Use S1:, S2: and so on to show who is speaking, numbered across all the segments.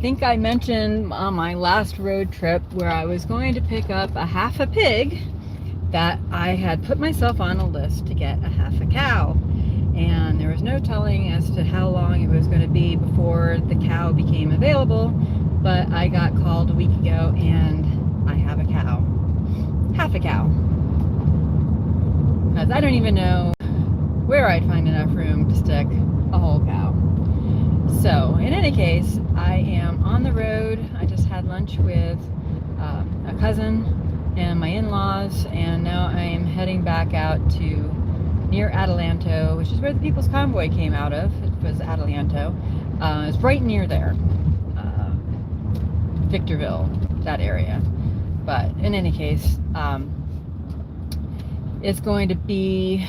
S1: think I mentioned on my last road trip where I was going to pick up a half a pig that I had put myself on a list to get a half a cow. And there was no telling as to how long it was going to be before the cow became available, but I got called a week ago and I have a cow. Half a cow. Because I don't even know where I'd find enough room to stick a whole cow. So, in any case, I am on the road. I just had lunch with a cousin and my in-laws, and now I am heading back out to near Adelanto, which is where the People's Convoy came out of. It was Adelanto. It's right near there, Victorville, that area. But in any case, it's going to be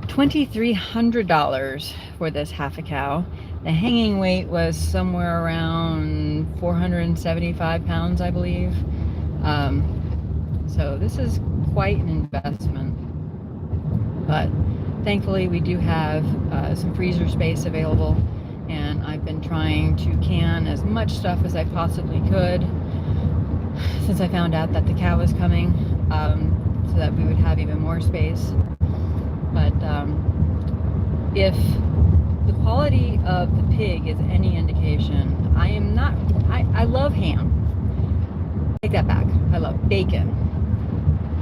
S1: $2,300 for this half a cow. The hanging weight was somewhere around 475 pounds, I believe. So this is quite an investment. But thankfully we do have some freezer space available, and I've been trying to can as much stuff as I possibly could since I found out that the cow was coming, so that we would have even more space. But if the quality of the pig is any indication, I love ham. Take that back. I love bacon.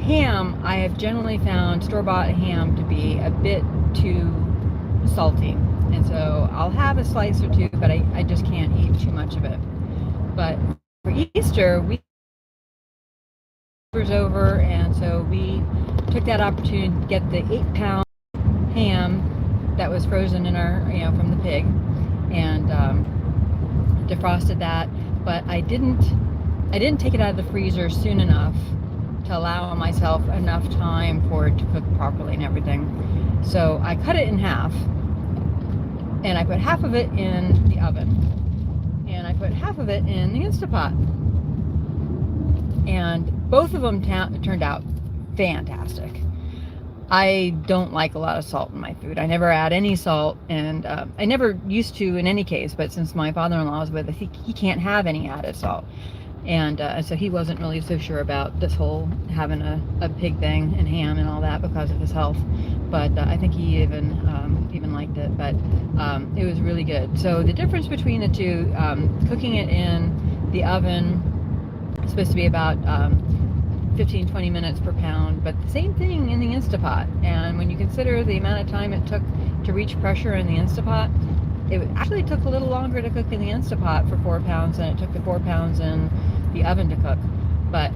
S1: Ham, I have generally found store-bought ham to be a bit too salty. And so I'll have a slice or two, but I just can't eat too much of it. But for Easter, we was over, and so we took that opportunity to get the 8-pound ham that was frozen in our, from the pig, and defrosted that. But I didn't take it out of the freezer soon enough to allow myself enough time for it to cook properly and everything. So I cut it in half, and I put half of it in the oven, and I put half of it in the Instapot. And both of them turned out fantastic. I don't like a lot of salt in my food. I never add any salt, and I never used to in any case, but since my father-in-law is with us, he can't have any added salt. And so he wasn't really so sure about this whole having a pig thing and ham and all that because of his health. But I think he even liked it. But it was really good. So the difference between the two, cooking it in the oven, it's supposed to be about 15-20 minutes per pound, but the same thing in the Instapot. And when you consider the amount of time it took to reach pressure in the Instapot, it actually took a little longer to cook in the Instapot for 4 pounds than it took the 4 pounds in the oven to cook. But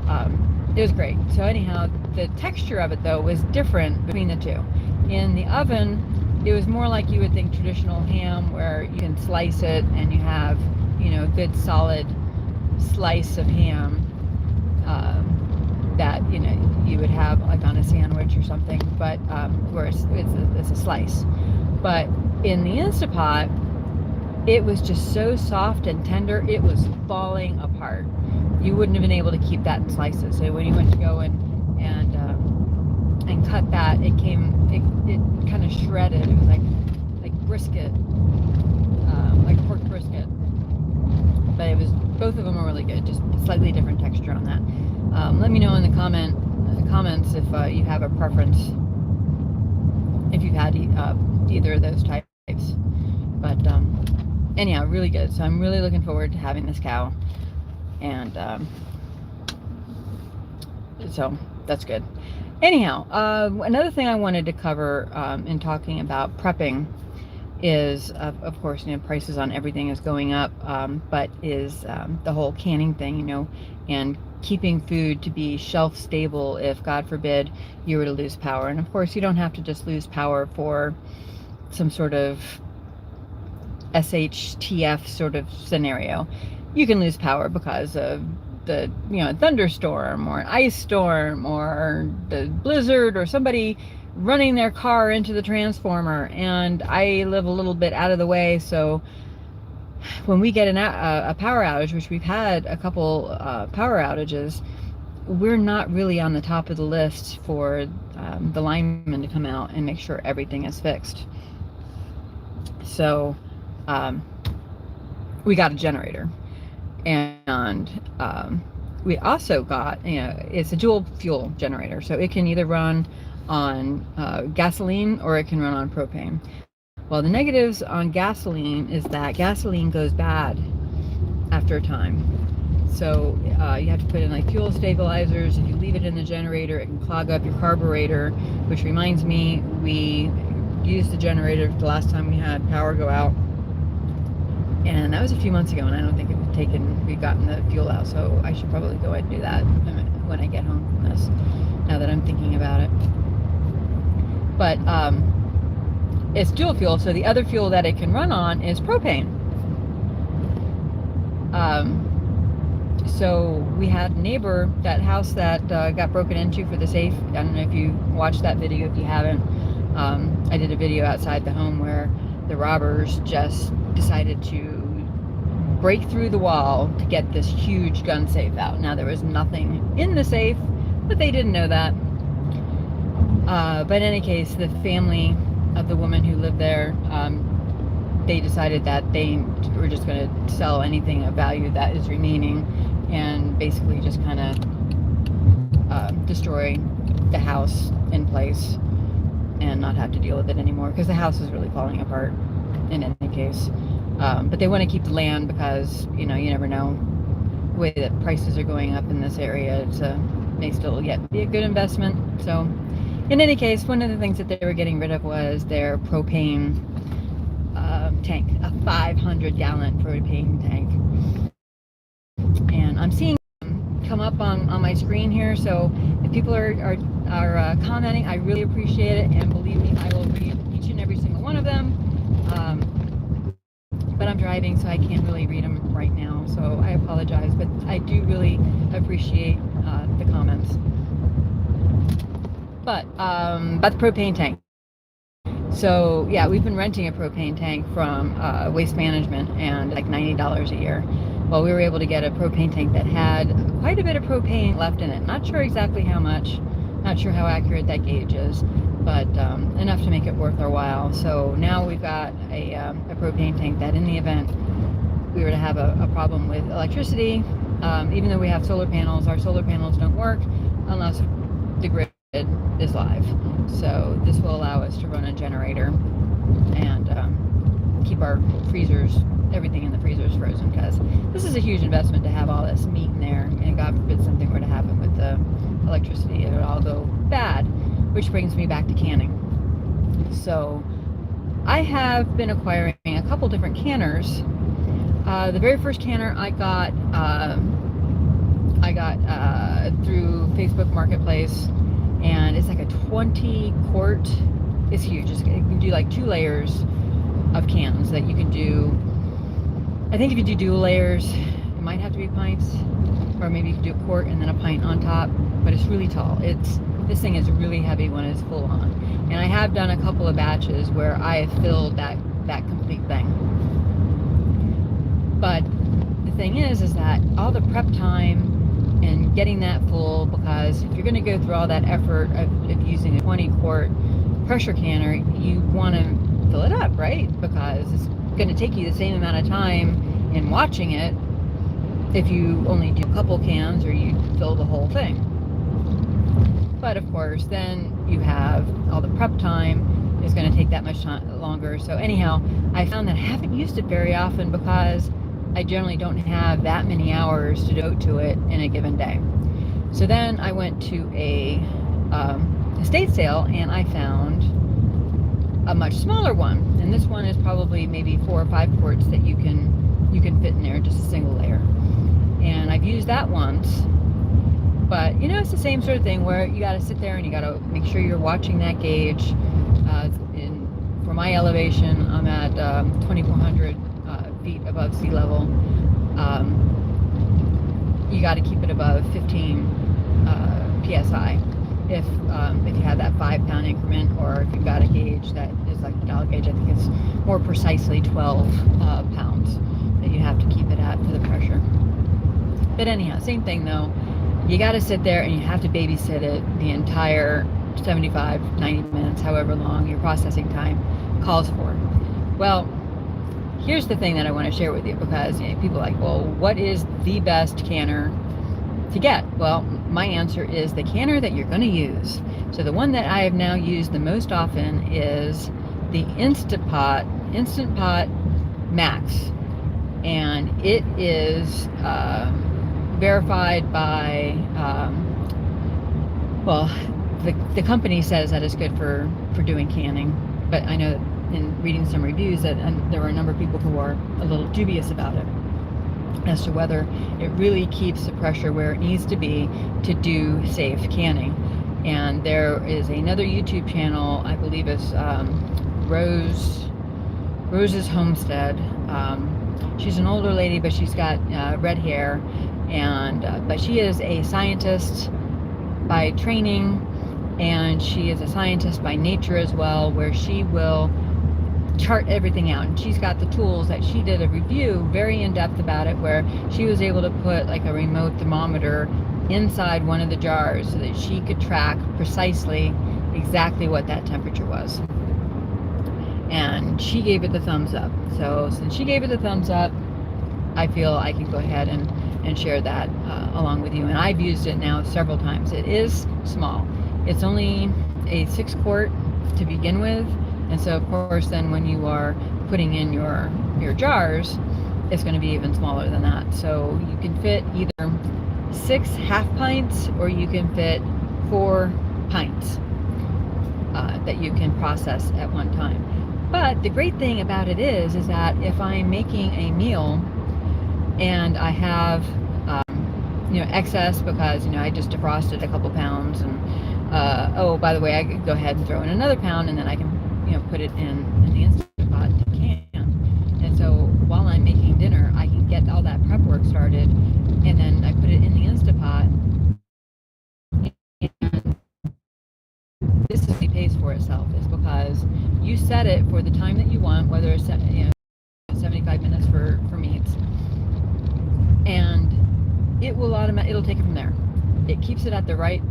S1: it was great. So anyhow, the texture of it though was different between the two. In the oven, it was more like you would think traditional ham, where you can slice it and you have, good solid slice of ham that you would have like on a sandwich or something, but where it's a slice. But in the Instapot, it was just so soft and tender, it was falling apart. You wouldn't have been able to keep that in slices. So when you went to go and cut that, it kind of shredded. It was like brisket, like pork brisket. But it was, both of them are really good, just slightly different texture on that. Let me know in the comments if you have a preference, if you've had either of those types. But anyhow, really good. So I'm really looking forward to having this cow, and so that's good. Anyhow, another thing I wanted to cover in talking about prepping is, of course, prices on everything is going up, but is the whole canning thing, and keeping food to be shelf stable if, God forbid, you were to lose power. And of course, you don't have to just lose power for some sort of SHTF sort of scenario. You can lose power because of the thunderstorm or an ice storm or the blizzard or somebody running their car into the transformer. And I live a little bit out of the way, so when we get a power outage, which we've had a couple power outages, we're not really on the top of the list for the linemen to come out and make sure everything is fixed. So we got a generator. And we also got, it's a dual fuel generator, so it can either run on gasoline or it can run on propane. Well, the negatives on gasoline is that gasoline goes bad after a time. So you have to put in like fuel stabilizers. If you leave it in the generator, it can clog up your carburetor, which reminds me, we used the generator the last time we had power go out. And that was a few months ago, and I don't think we've gotten the fuel out, so I should probably go ahead and do that when I get home from this, now that I'm thinking about it. But it's dual fuel, so the other fuel that it can run on is propane. So we had a neighbor, that house that got broken into for the safe. I don't know if you watched that video. If you haven't, I did a video outside the home where the robbers just decided to break through the wall to get this huge gun safe out. Now, there was nothing in the safe, but they didn't know that. But in any case, the family of the woman who lived there, they decided that they were just going to sell anything of value that is remaining and basically just kind of destroy the house in place and not have to deal with it anymore, because the house is really falling apart in any case. But they want to keep the land because, you never know, the way that prices are going up in this area, it may still yet be a good investment. So in any case, one of the things that they were getting rid of was their propane tank, a 500-gallon propane tank. And I'm seeing them come up on my screen here, so if people are commenting, I really appreciate it, and believe me, I will read each and every single one of them. But I'm driving, so I can't really read them right now, so I apologize, but I do really appreciate the comments. But about the propane tank. So yeah, we've been renting a propane tank from Waste Management, and like $90 a year. Well, we were able to get a propane tank that had quite a bit of propane left in it. Not sure exactly how much, not sure how accurate that gauge is, but enough to make it worth our while. So now we've got a propane tank that, in the event we were to have a problem with electricity, even though we have solar panels, our solar panels don't work unless the grid is live. So this will allow us to run a generator and keep our freezers, everything in the freezers, frozen, because this is a huge investment to have all this meat in there, and God forbid something were to happen with the electricity, it would all go bad. Which brings me back to canning. So I have been acquiring a couple different canners. The very first canner I got through Facebook Marketplace, and it's like a 20 quart. It's huge. It can do like 2 layers of cans that you can do. I think if you do dual layers, it might have to be pints, or maybe you can do a quart and then a pint on top, but it's really tall. This thing is really heavy when it's full on. And I have done a couple of batches where I have filled that complete thing. But the thing is that all the prep time and getting that full, because if you're going to go through all that effort of using a 20 quart pressure canner, you want to fill it up, right? Because it's going to take you the same amount of time in watching it if you only do a couple cans or you fill the whole thing. But of course, then you have all the prep time is going to take that much time longer. So anyhow, I found that I haven't used it very often because I generally don't have that many hours to devote to it in a given day. So then I went to a estate sale, and I found a much smaller one. And this one is probably maybe 4 or 5 quarts that you can fit in there, just a single layer. And I've used that once. But, it's the same sort of thing where you got to sit there and you got to make sure you're watching that gauge. For my elevation, I'm at 2,400 feet above sea level. You got to keep it above 15 psi. If you have that 5-pound increment, or if you've got a gauge that is like the dial gauge, I think it's more precisely 12 pounds that you have to keep it at for the pressure. But anyhow, same thing though. You got to sit there and you have to babysit it the entire 75, 90 minutes, however long your processing time calls for. Well, here's the thing that I want to share with you, because people are like, well, what is the best canner to get? Well, my answer is the canner that you're going to use. So the one that I have now used the most often is the Instant Pot Max, and it is verified by well, the company says that it's good for doing canning, but I know in reading some reviews that there were a number of people who are a little dubious about it as to whether it really keeps the pressure where it needs to be to do safe canning. And there is another YouTube channel, I believe it's Rose's Homestead. She's an older lady, but she's got red hair, and but she is a scientist by training, and she is a scientist by nature as well, where she will chart everything out. And she's got the tools that she did a review very in depth about it, where she was able to put like a remote thermometer inside one of the jars so that she could track precisely exactly what that temperature was. And she gave it the thumbs up. So since she gave it the thumbs up, I feel I can go ahead and share that along with you. And I've used it now several times. It is small. It's only a 6 quart to begin with. And so of course then when you are putting in your jars, it's going to be even smaller than that. So you can fit either 6 half pints, or you can fit 4 pints that you can process at one time. But the great thing about it is that if I'm making a meal and I have excess, because I just defrosted a couple pounds, and oh, by the way, I could go ahead and throw in another pound, and then I can put it in the Instant Pot to can. And so while I'm making dinner, I can get all that prep work started, and then I put it in the Instant Pot, and this is what pays for itself, is because you set it for the time that you want, whether it's 75 minutes for meats, and it will it'll take it from there. It keeps it at the right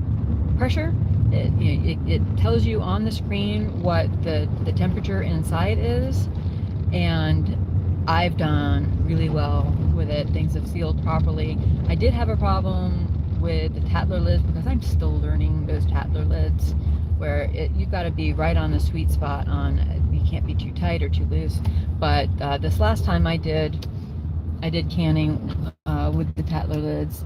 S1: pressure. It tells you on the screen what the temperature inside is, and I've done really well with it. Things have sealed properly. I did have a problem with the Tattler lids, because I'm still learning those Tattler lids, where you've got to be right on the sweet spot on, you can't be too tight or too loose. But this last time I did canning with the Tattler lids.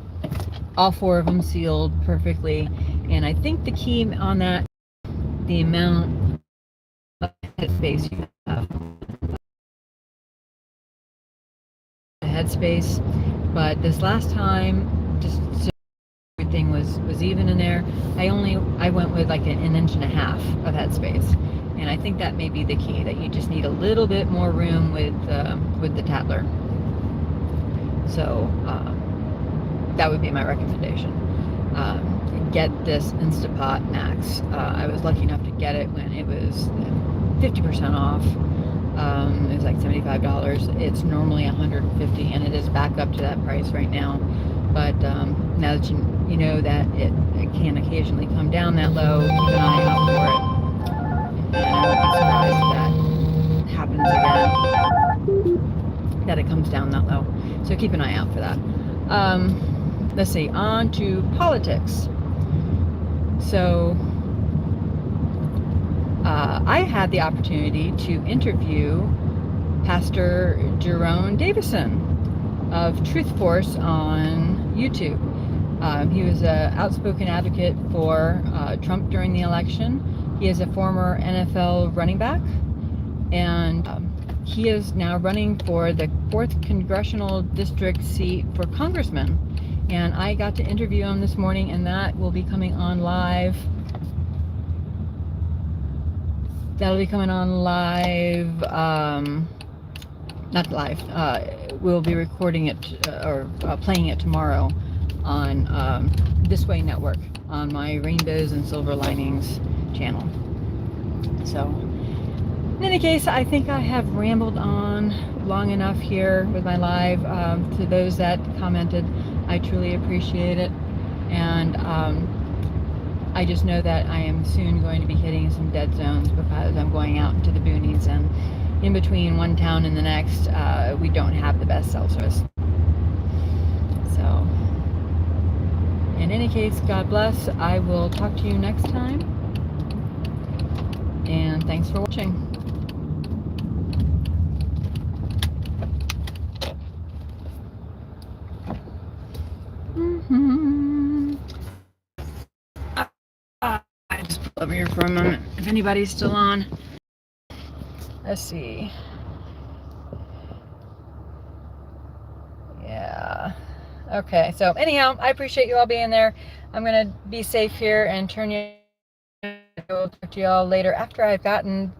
S1: All 4 of them sealed perfectly, and I think the key on that, the amount of headspace you have. Headspace, but this last time, just so everything was even in there, I went with like an inch and a half of headspace, and I think that may be the key, that you just need a little bit more room with the Tattler. So that would be my recommendation. Get this Instant Pot Max. I was lucky enough to get it when it was 50% off. It was like $75. It's normally $150, and it is back up to that price right now. But now that you know that it can occasionally come down that low, keep an eye out for it. And I would be surprised if that happens again, that it comes down that low. So keep an eye out for that. Let's see, on to politics. So I had the opportunity to interview Pastor Jerome Davison of Truth Force on YouTube. He was an outspoken advocate for Trump during the election. He is a former NFL running back, and he is now running for the 4th Congressional District seat for congressman. And I got to interview him this morning, and that will be coming on live. That'll be coming on live, not live, we'll be recording it or playing it tomorrow on This Way Network on my Rainbows and Silver Linings channel. So in any case, I think I have rambled on long enough here with my live. To those that commented, I truly appreciate it, and I just know that I am soon going to be hitting some dead zones, because I'm going out into the boonies, and in between one town and the next, we don't have the best cell service. So, in any case, God bless. I will talk to you next time. And thanks for watching. I just pull over here for a moment. If anybody's still on. Let's see. Yeah. Okay. So anyhow, I appreciate you all being there. I'm going to be safe here and turn you. I will talk to you all later after I've gotten.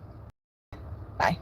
S1: Bye.